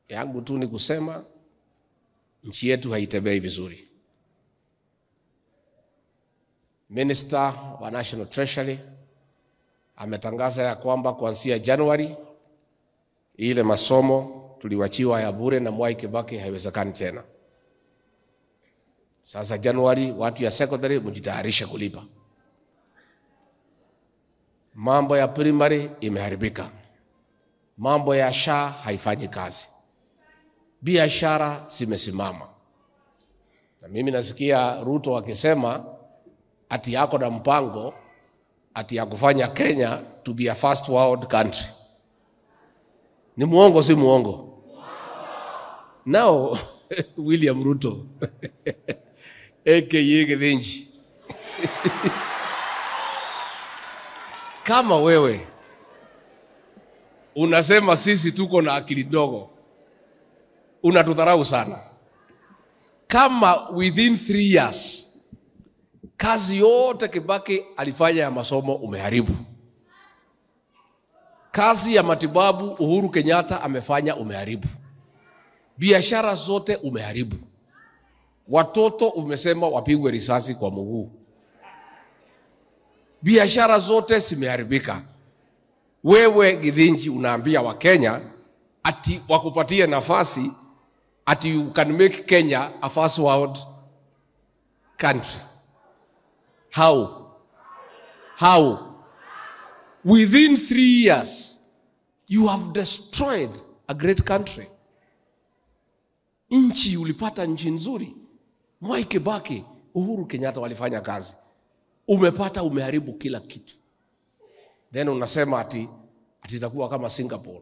yangu tu ni kusema nchi yetu haitembei vizuri. Minister wa National Treasury ametangaza ya kwamba kuanzia Januari ile masomo tuliwachiwa ya bure na Mwai Kibaki haiwezekani tena. Sasa Januari watu ya secondary mjitayarishe kulipa. Mambo ya primary imeharibika. Mambo ya SHA haifanyi kazi. Biashara zimesimama. Na mimi nasikia Ruto akisema ati yako na mpango ati ya kufanya Kenya to be a first world country. Ni muongo si muongo? Now William Ruto aka Githinji kama wewe unasema sisi tuko na akili dogo, unatudharau sana. Kama within 3 years kazi yote Kibaki alifanya ya masomo umeharibu. Kazi ya matibabu Uhuru Kenyatta amefanya umeharibu. Biashara zote umeharibu. Watoto umesema wapigwe risasi kwa mguu. Biashara zote zimeharibika. Wewe Githinji unaambia wa Kenya ati wakupatie nafasi ati you can make Kenya a first world country. How? Within 3 years, you have destroyed a great country. Nchi ulipata nchi nzuri. Mwai Kibaki, Uhuru Kenyatta walifanya kazi. Umeharibu kila kitu. Then unasema ati itakuwa kama Singapore.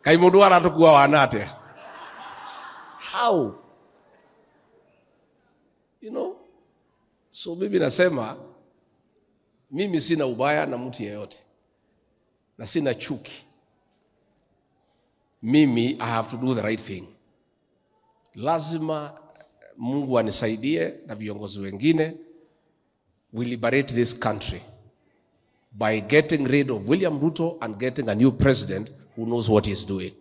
Kaimundu anatakuwa wanate. How? You know? So mimi nasema mimi sina ubaya na mtu yeyote. Na sina chuki. Mimi I have to do the right thing. Lazima Mungu anisaidie na viongozi wengine we liberate this country by getting rid of William Ruto and getting a new president who knows what he's doing.